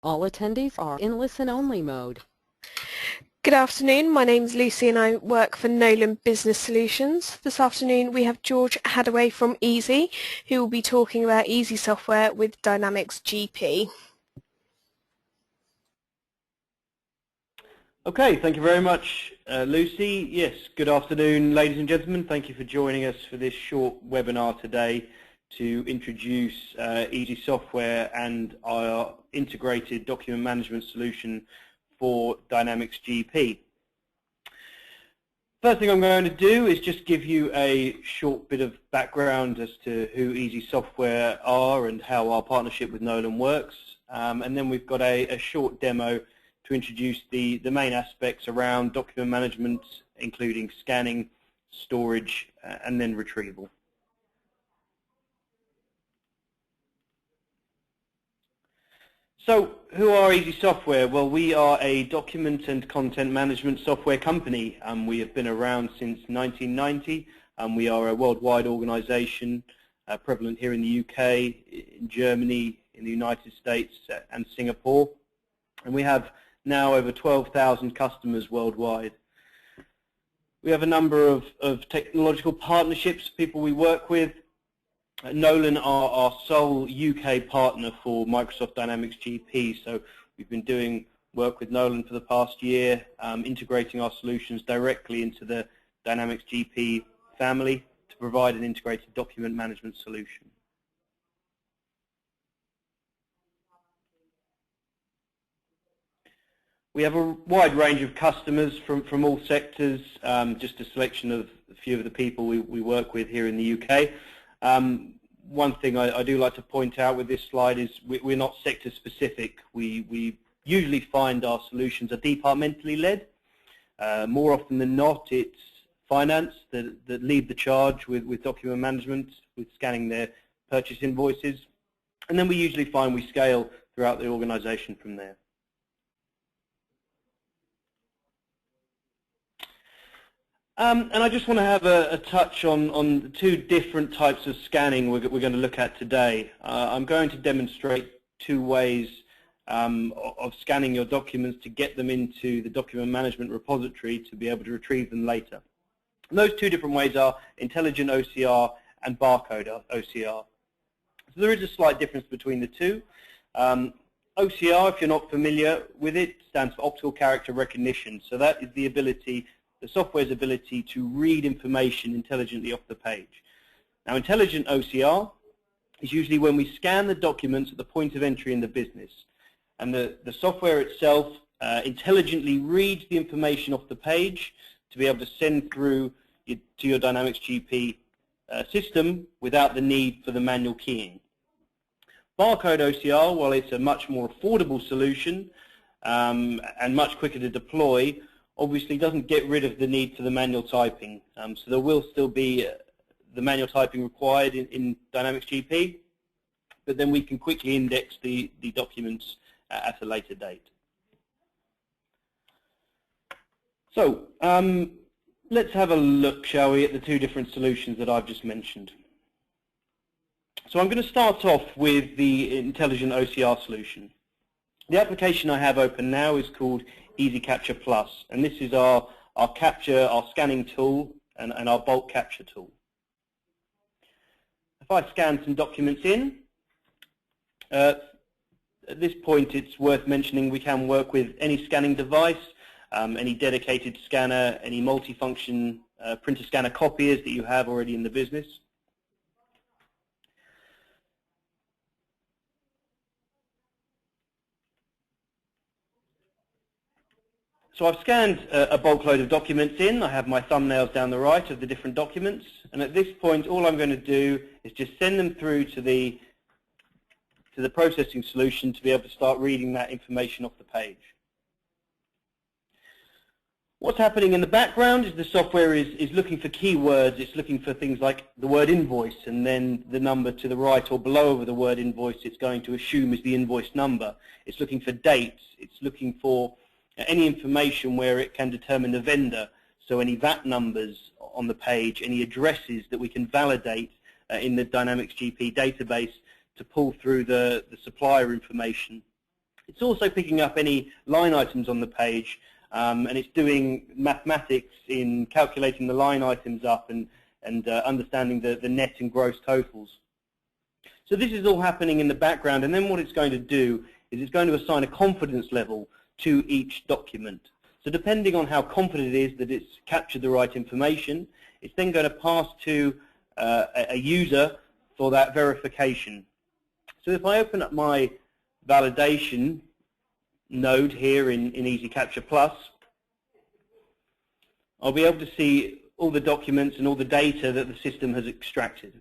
All attendees are in listen-only mode. Good afternoon, my name's Lucy and I work for Nolan Business Solutions. This afternoon we have George Hadaway from Easy, who will be talking about Easy software with Dynamics GP. Okay, thank you very much, Lucy. Yes, good afternoon, ladies and gentlemen. Thank you for joining us for this short webinar today to introduce Easy software and our integrated document management solution for Dynamics GP. First thing I'm going to do is just give you a short bit of background as to who Easy software are and how our partnership with Nolan works, and then we've got a short demo to introduce the main aspects around document management, including scanning, storage, and then retrieval. So, who are Easy Software? Well, we are a document and content management software company. We have been around since 1990. We are a worldwide organization prevalent here in the UK, in Germany, in the United States, and Singapore. And we have now over 12,000 customers worldwide. We have a number of technological partnerships, people we work with. Nolan are our sole UK partner for Microsoft Dynamics GP, so we've been doing work with Nolan for the past year, integrating our solutions directly into the Dynamics GP family to provide an integrated document management solution. We have a wide range of customers from all sectors, just a selection of a few of the people we work with here in the UK. One thing I do like to point out with this slide is we're not sector specific. We usually find our solutions are departmentally led. More often than not, it's finance that lead the charge with document management, with scanning their purchase invoices. And then we usually find we scale throughout the organization from there. And I just want to have a touch on the two different types of scanning we're going to look at today. I'm going to demonstrate two ways of scanning your documents to get them into the document management repository to be able to retrieve them later. And those two different ways are intelligent OCR and barcode OCR. So there is a slight difference between the two. OCR, if you're not familiar with it, stands for optical character recognition. So that is the ability, the software's ability to read information intelligently off the page. Now, intelligent OCR is usually when we scan the documents at the point of entry in the business, and the software itself intelligently reads the information off the page to be able to send through to your Dynamics GP system without the need for the manual keying. Barcode OCR, while it's a much more affordable solution and much quicker to deploy, obviously doesn't get rid of the need for the manual typing. So there will still be the manual typing required in Dynamics GP, but then we can quickly index the documents at a later date. So let's have a look, shall we, at the two different solutions that I've just mentioned. So I'm going to start off with the intelligent OCR solution. The application I have open now is called Easy Capture Plus, and this is our scanning tool and our bulk capture tool. If I scan some documents in, at this point it's worth mentioning we can work with any scanning device, any dedicated scanner, any multifunction printer scanner copiers that you have already in the business. So I've scanned a bulk load of documents in. I have my thumbnails down the right of the different documents, and at this point all I'm going to do is just send them through to the processing solution to be able to start reading that information off the page. What's happening in the background is the software is looking for keywords. It's looking for things like the word invoice, and then the number to the right or below of the word invoice it's going to assume is the invoice number. It's looking for dates. It's looking for any information where it can determine the vendor, so any VAT numbers on the page, any addresses that we can validate in the Dynamics GP database to pull through the supplier information It's also picking up any line items on the page, and it's doing mathematics in calculating the line items up and understanding the net and gross totals. So this is all happening in the background, and then what it's going to do is it's going to assign a confidence level to each document. So depending on how confident it is that it's captured the right information, it's then going to pass to a user for that verification. So if I open up my validation node here in Easy Capture Plus, I'll be able to see all the documents and all the data that the system has extracted.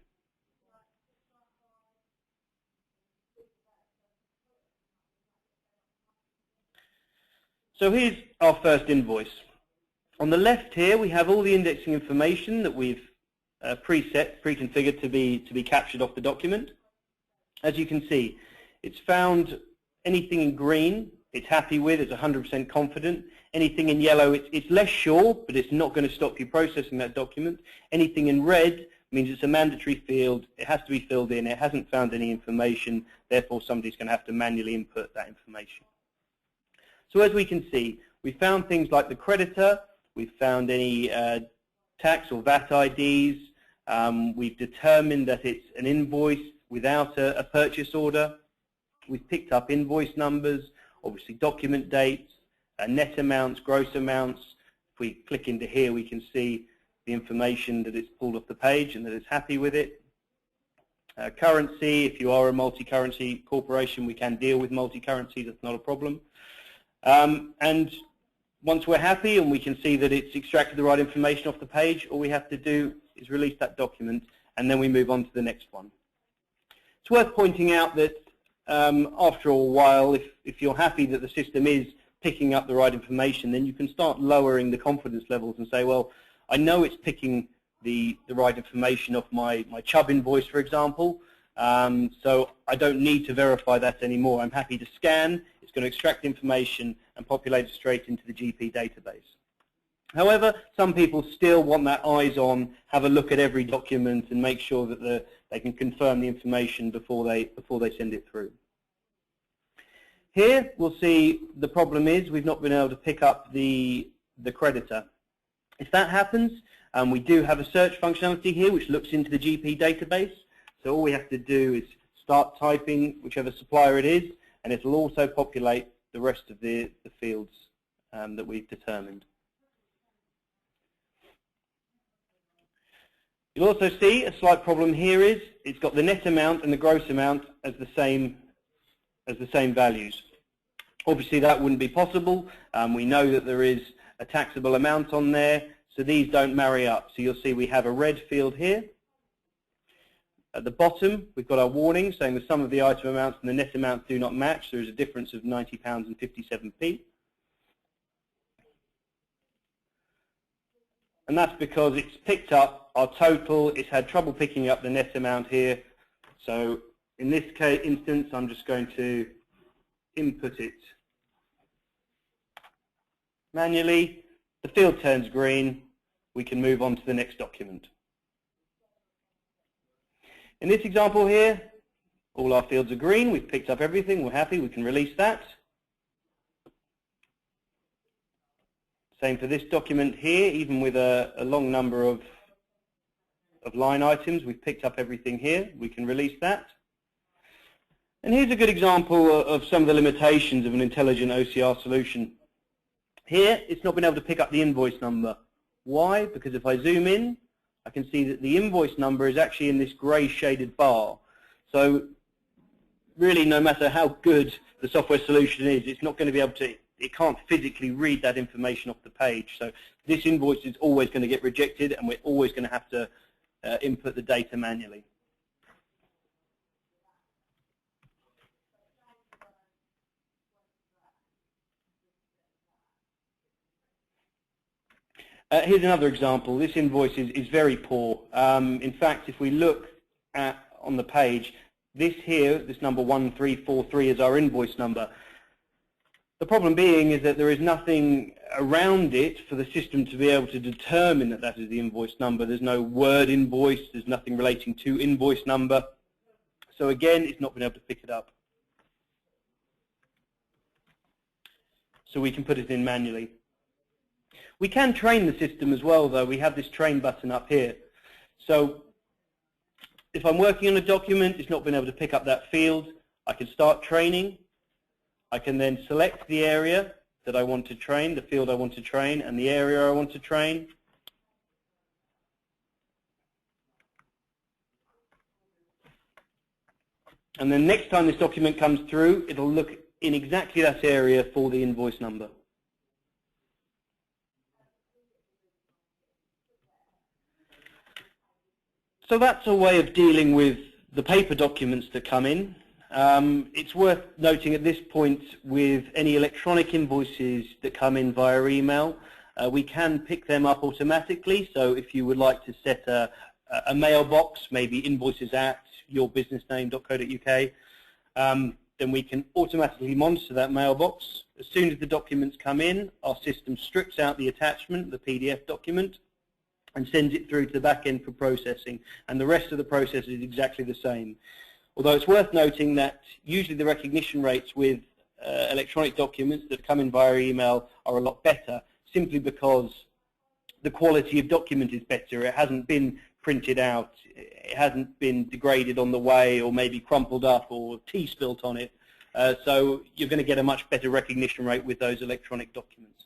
So here's our first invoice. On the left here we have all the indexing information that we've pre-configured to be captured off the document. As you can see, it's found anything in green it's happy with, it's 100% confident. Anything in yellow, it's less sure, but it's not going to stop you processing that document. Anything in red means it's a mandatory field, it has to be filled in, it hasn't found any information, therefore somebody's going to have to manually input that information. So as we can see, we found things like the creditor, we've found any tax or VAT IDs, we've determined that it's an invoice without a purchase order, we've picked up invoice numbers, obviously document dates, net amounts, gross amounts. If we click into here, we can see the information that it's pulled off the page and that it's happy with it. Currency, if you are a multi-currency corporation, we can deal with multi-currency, that's not a problem. And once we're happy and we can see that it's extracted the right information off the page, all we have to do is release that document and then we move on to the next one. It's worth pointing out that after a while, if you're happy that the system is picking up the right information, then you can start lowering the confidence levels and say, well, I know it's picking the right information off my Chubb invoice, for example, so I don't need to verify that anymore. I'm happy to scan, it's going to extract information and populate it straight into the GP database. However, some people still want that eyes on, have a look at every document and make sure that they can confirm the information before they send it through. Here we'll see the problem is we've not been able to pick up the creditor. If that happens, we do have a search functionality here which looks into the GP database. So all we have to do is start typing whichever supplier it is, and it will also populate the rest of the fields that we've determined. You'll also see a slight problem here is it's got the net amount and the gross amount as the same values. Obviously that wouldn't be possible. We know that there is a taxable amount on there, so these don't marry up. So you'll see we have a red field here. At the bottom we've got our warning saying the sum of the item amounts and the net amounts do not match. There is a difference of £90.57. And that's because it's picked up our total, it's had trouble picking up the net amount here. So in this instance, I'm just going to input it manually. The field turns green, we can move on to the next document. In this example here, all our fields are green, we've picked up everything, we're happy, we can release that. Same for this document here, even with a long number of line items, we've picked up everything here, we can release that. And here's a good example of some of the limitations of an intelligent OCR solution. Here, it's not been able to pick up the invoice number. Why? Because if I zoom in, I can see that the invoice number is actually in this grey shaded bar. So really, no matter how good the software solution is, it's not going to be able to, it can't physically read that information off the page. So this invoice is always going to get rejected, and we're always going to have to input the data manually. Here's another example. This invoice is very poor. In fact, if we look on the page, this here, this number 1343 is our invoice number. The problem being is that there is nothing around it for the system to be able to determine that that is the invoice number. There's no word invoice, there's nothing relating to invoice number. So again, it's not been able to pick it up. so we can put it in manually. We can train the system as well, though. We have this train button up here. So if I'm working on a document, it's not been able to pick up that field, I can start training. I can then select the area that I want to train, the field I want to train, and the area I want to train. And then next time this document comes through, it'll look in exactly that area for the invoice number. So that's a way of dealing with the paper documents that come in. It's worth noting at this point, with any electronic invoices that come in via email, we can pick them up automatically. So if you would like to set a mailbox, maybe invoices@yourbusinessname.co.uk, then we can automatically monitor that mailbox. As soon as the documents come in, our system strips out the attachment, the PDF document, and sends it through to the back end for processing. And the rest of the process is exactly the same. Although it's worth noting that usually the recognition rates with electronic documents that come in via email are a lot better, simply because the quality of document is better. It hasn't been printed out, it hasn't been degraded on the way, or maybe crumpled up, or tea spilt on it. So you're going to get a much better recognition rate with those electronic documents.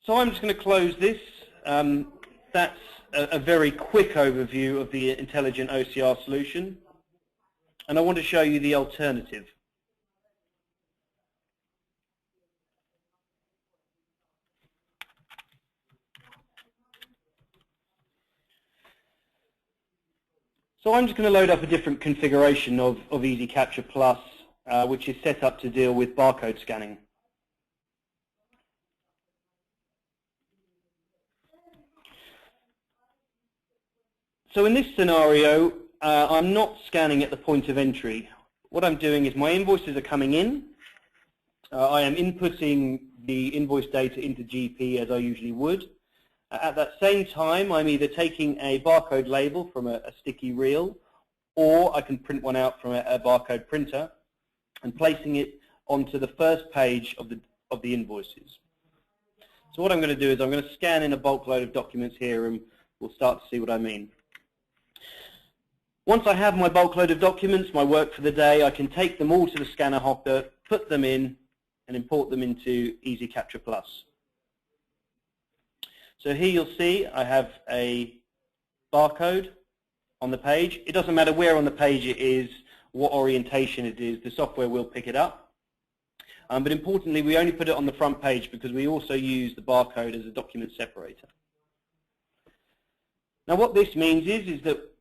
So I'm just going to close this. That's a very quick overview of the intelligent OCR solution. And I want to show you the alternative. So I'm just going to load up a different configuration of Easy Capture Plus, which is set up to deal with barcode scanning. So in this scenario, I'm not scanning at the point of entry. What I'm doing is my invoices are coming in. I am inputting the invoice data into GP as I usually would. At that same time, I'm either taking a barcode label from a sticky reel, or I can print one out from a barcode printer and placing it onto the first page of the invoices. So what I'm going to do is I'm going to scan in a bulk load of documents here, and we'll start to see what I mean. Once I have my bulk load of documents, my work for the day, I can take them all to the scanner hopper, put them in, and import them into Easy Capture Plus. So here you'll see I have a barcode on the page. It doesn't matter where on the page it is, what orientation it is, the software will pick it up. But importantly, we only put it on the front page because we also use the barcode as a document separator. Now what this means is that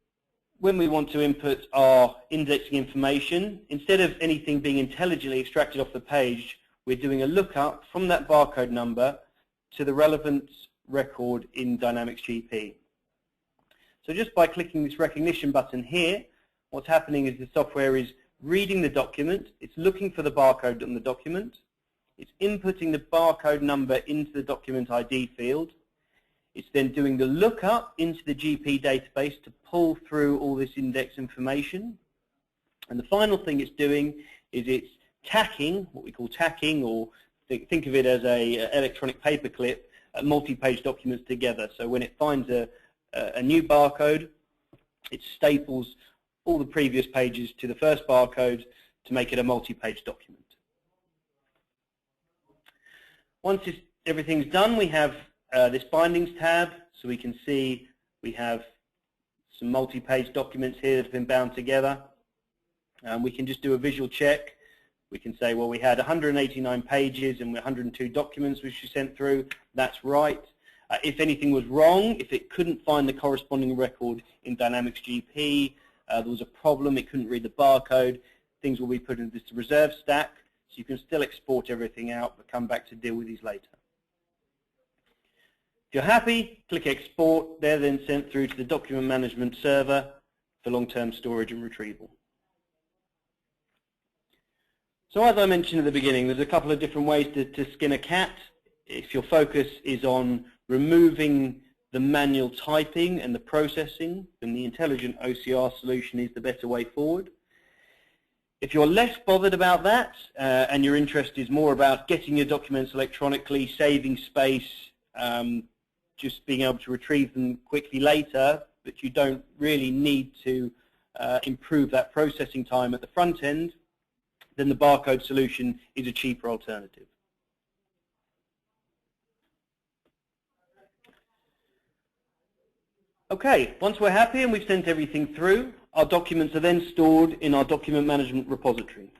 when we want to input our indexing information, instead of anything being intelligently extracted off the page, we're doing a lookup from that barcode number to the relevant record in Dynamics GP. So just by clicking this recognition button here, what's happening is the software is reading the document, it's looking for the barcode on the document, it's inputting the barcode number into the document ID field, it's then doing the lookup into the GP database to pull through all this index information. And the final thing it's doing is it's tacking, what we call tacking, or think of it as an electronic paperclip, multi-page documents together. So when it finds a new barcode, it staples all the previous pages to the first barcode to make it a multi-page document. Once everything's done, we have this bindings tab, so we can see we have some multi-page documents here that have been bound together. We can just do a visual check. We can say, well, we had 189 pages and 102 documents which we sent through. That's right. If anything was wrong, if it couldn't find the corresponding record in Dynamics GP, there was a problem, it couldn't read the barcode, things will be put into this reserve stack, so you can still export everything out but come back to deal with these later. If you're happy, click Export. They're then sent through to the document management server for long-term storage and retrieval. So as I mentioned at the beginning, there's a couple of different ways to skin a cat. If your focus is on removing the manual typing and the processing, then the intelligent OCR solution is the better way forward. If you're less bothered about that and your interest is more about getting your documents electronically, saving space, just being able to retrieve them quickly later, but you don't really need to improve that processing time at the front end, then the barcode solution is a cheaper alternative. Okay, once we're happy and we've sent everything through, our documents are then stored in our document management repository.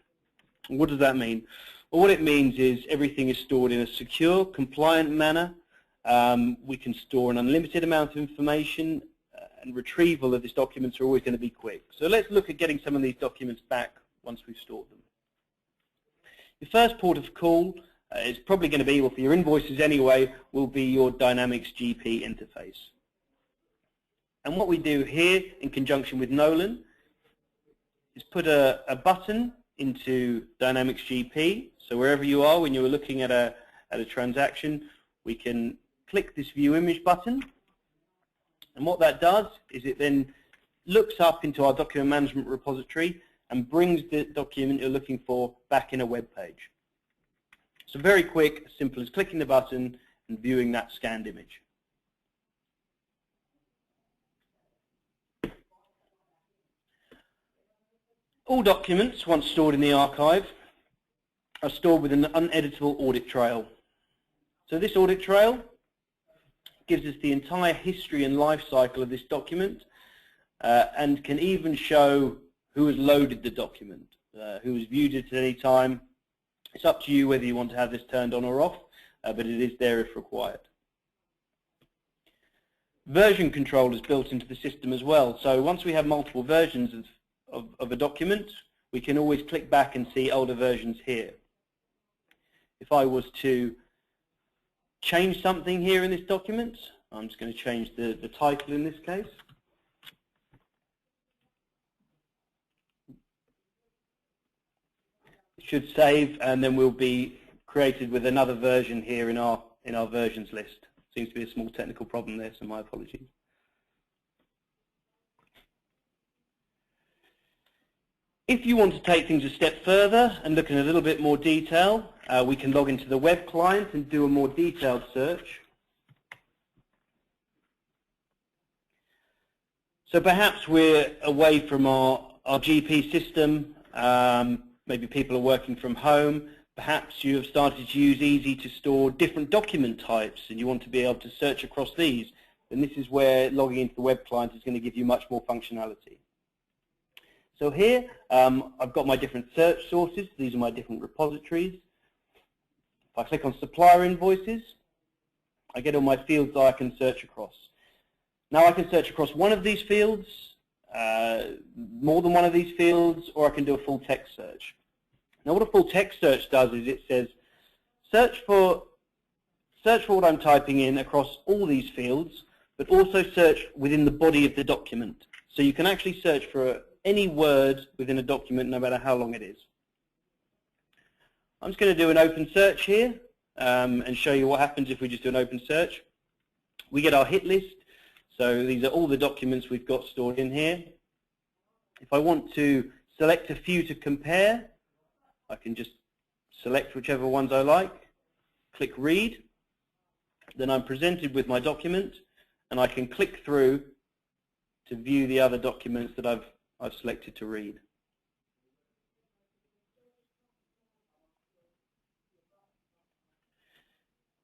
And what does that mean? Well, what it means is everything is stored in a secure, compliant manner. We can store an unlimited amount of information, and retrieval of these documents are always going to be quick. So let's look at getting some of these documents back once we've stored them. Your first port of call is probably going to be, well, for your invoices anyway, will be your Dynamics GP interface. And what we do here in conjunction with Nolan is put a button into Dynamics GP. So wherever you are when you're looking at a transaction, we can click this View Image button. And what that does is it then looks up into our document management repository and brings the document you're looking for back in a web page. So very quick, as simple as clicking the button and viewing that scanned image. All documents, once stored in the archive, are stored with an uneditable audit trail. So this audit trail gives us the entire history and life cycle of this document and can even show who has loaded the document, who has viewed it at any time. It's up to you whether you want to have this turned on or off, but it is there if required. Version control is built into the system as well. So once we have multiple versions of a document, we can always click back and see older versions here. If I was to change something here in this document, I'm just going to change the title in this case. It should save, and then we'll be created with another version here in our versions list. Seems to be a small technical problem there, so my apologies. If you want to take things a step further and look in a little bit more detail, we can log into the web client and do a more detailed search. So perhaps we're away from our GP system, maybe people are working from home, perhaps you have started to use Easy to store different document types and you want to be able to search across these, then this is where logging into the web client is going to give you much more functionality. So here, I've got my different search sources. These are my different repositories. If I click on supplier invoices, I get all my fields that I can search across. Now I can search across one of these fields, more than one of these fields, or I can do a full text search. Now what a full text search does is it says, search for what I'm typing in across all these fields, but also search within the body of the document. So you can actually search for any word within a document, no matter how long it is. I'm just going to do an open search here and show you what happens if we just do an open search. We get our hit list. So these are all the documents we've got stored in here. If I want to select a few to compare, I can just select whichever ones I like, click read, then I'm presented with my document, and I can click through to view the other documents that I've selected to read.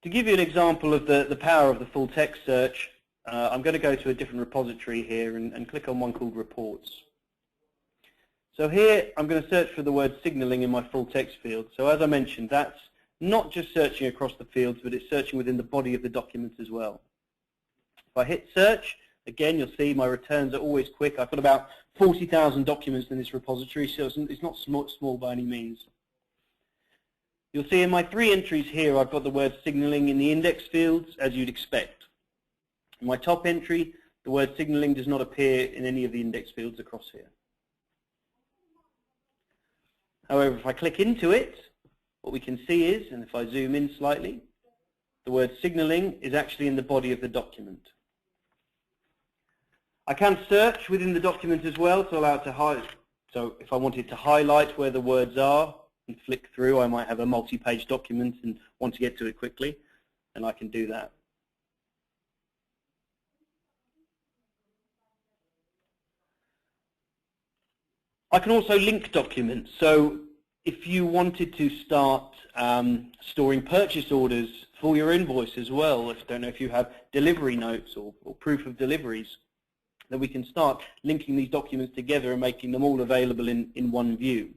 To give you an example of the power of the full text search, I'm going to go to a different repository here and click on one called reports. So here I'm going to search for the word signaling in my full text field. So as I mentioned, that's not just searching across the fields, but it's searching within the body of the document as well. If I hit search, again, you'll see my returns are always quick. I've got about 40,000 documents in this repository, so it's not small by any means. You'll see in my 3 entries here, I've got the word signaling in the index fields, as you'd expect. In my top entry, the word signaling does not appear in any of the index fields across here. However, if I click into it, what we can see is, and if I zoom in slightly, the word signaling is actually in the body of the document. I can search within the document as well to allow it to So if I wanted to highlight where the words are and flick through, I might have a multi-page document and want to get to it quickly, and I can do that. I can also link documents. So if you wanted to start storing purchase orders for your invoice as well, I don't know if you have delivery notes or proof of deliveries, then we can start linking these documents together and making them all available in one view.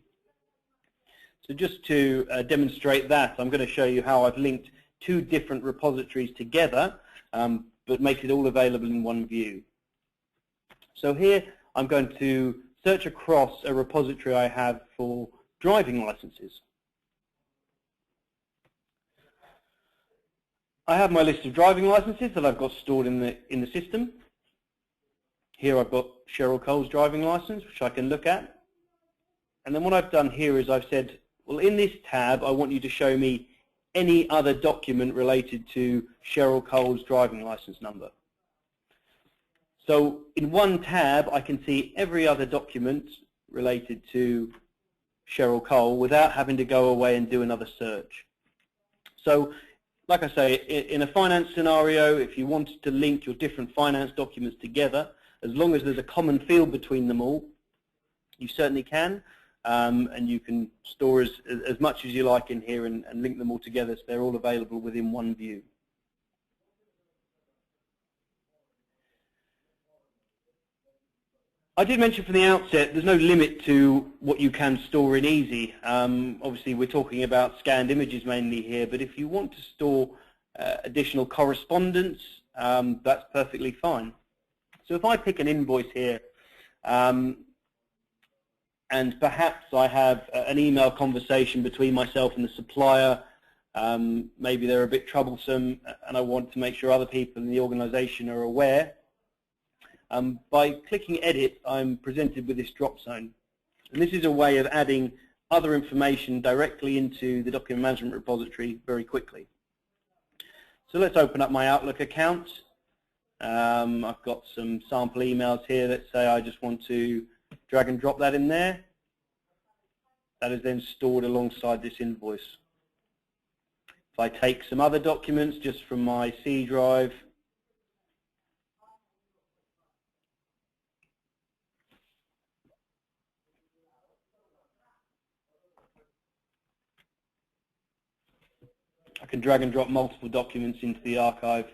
So just to demonstrate that, I'm going to show you how I've linked two different repositories together, but make it all available in one view. So here I'm going to search across a repository I have for driving licenses. I have my list of driving licenses that I've got stored in the system. Here I've got Cheryl Cole's driving license, which I can look at. And then what I've done here is I've said, well, in this tab, I want you to show me any other document related to Cheryl Cole's driving license number. So in one tab, I can see every other document related to Cheryl Cole without having to go away and do another search. So, like I say, in a finance scenario, if you wanted to link your different finance documents together, as long as there's a common field between them all, you certainly can, and you can store as much as you like in here and link them all together so they're all available within one view. I did mention from the outset there's no limit to what you can store in Easy. Obviously we're talking about scanned images mainly here, but if you want to store additional correspondence, that's perfectly fine. So if I pick an invoice here, and perhaps I have an email conversation between myself and the supplier, maybe they're a bit troublesome and I want to make sure other people in the organization are aware. By clicking Edit, I'm presented with this drop zone. And this is a way of adding other information directly into the document management repository very quickly. So let's open up my Outlook account. I've got some sample emails here that say I just want to drag and drop that in there. That is then stored alongside this invoice. If I take some other documents just from my C drive, I can drag and drop multiple documents into the archive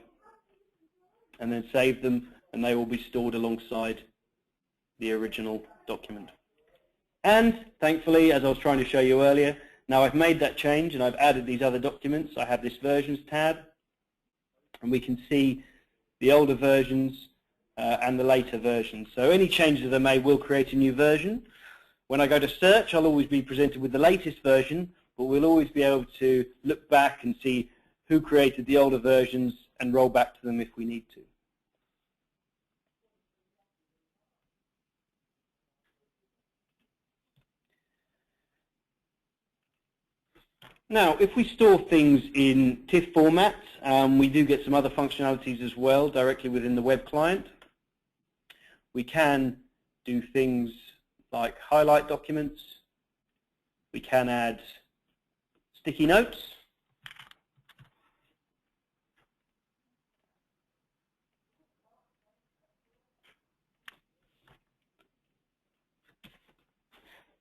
and then save them, and they will be stored alongside the original document. And thankfully, as I was trying to show you earlier, now I've made that change and I've added these other documents. I have this versions tab, and we can see the older versions and the later versions. So any changes that are made will create a new version. When I go to search, I'll always be presented with the latest version, but we'll always be able to look back and see who created the older versions and roll back to them if we need to. Now, if we store things in TIFF format, we do get some other functionalities as well directly within the web client. We can do things like highlight documents. We can add sticky notes.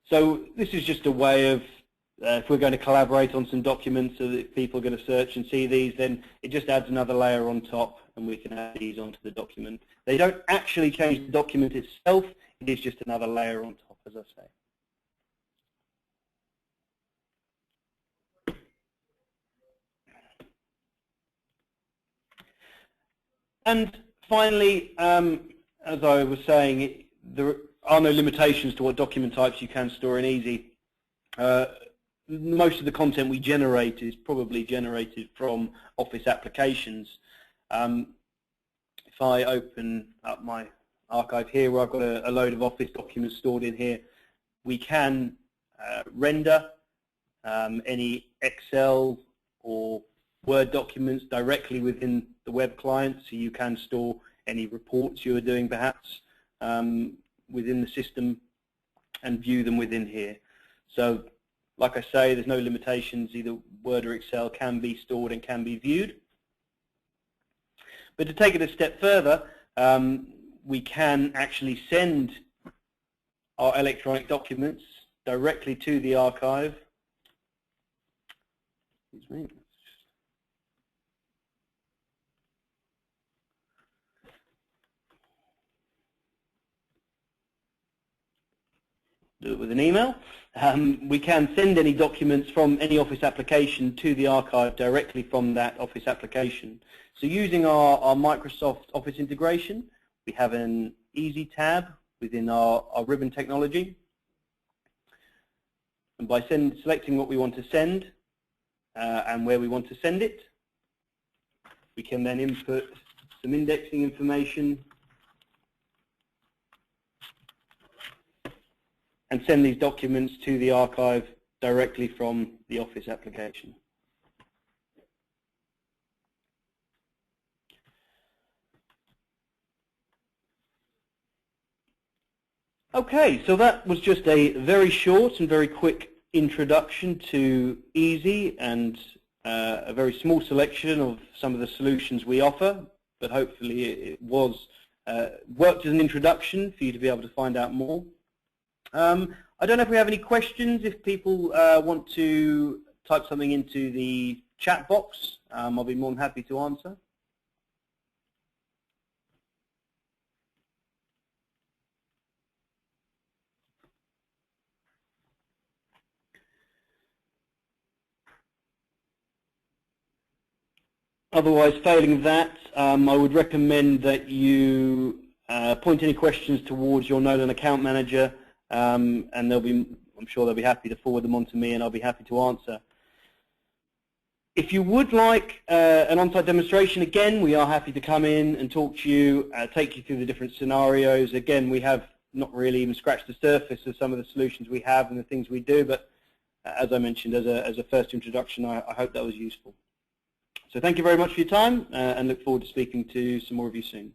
So this is just a way of, if we're going to collaborate on some documents so that people are going to search and see these, then it just adds another layer on top and we can add these onto the document. They don't actually change the document itself, it is just another layer on top, as I say. And finally, as I was saying, there are no limitations to what document types you can store in Easy. Most of the content we generate is probably generated from Office applications. If I open up my archive here where I've got a load of Office documents stored in here, we can render any Excel or Word documents directly within the web client, so you can store any reports you are doing perhaps within the system and view them within here. So, like I say, there's no limitations. Either Word or Excel can be stored and can be viewed. But to take it a step further, we can actually send our electronic documents directly to the archive. Excuse me. Do it with an email. We can send any documents from any Office application to the archive directly from that Office application. So using our Microsoft Office integration, we have an Easy tab within our ribbon technology. And by selecting what we want to send and where we want to send it, we can then input some indexing information and send these documents to the archive directly from the Office application. Okay, so that was just a very short and very quick introduction to Easy and a very small selection of some of the solutions we offer, but hopefully it was worked as an introduction for you to be able to find out more. I don't know if we have any questions. If people want to type something into the chat box, I'll be more than happy to answer. Otherwise, failing that, I would recommend that you point any questions towards your Nolan account manager, and I'm sure they'll be happy to forward them on to me, and I'll be happy to answer. If you would like an on-site demonstration, again, we are happy to come in and talk to you, take you through the different scenarios. Again, we have not really even scratched the surface of some of the solutions we have and the things we do, but as I mentioned, as a first introduction, I hope that was useful. So thank you very much for your time, and look forward to speaking to some more of you soon.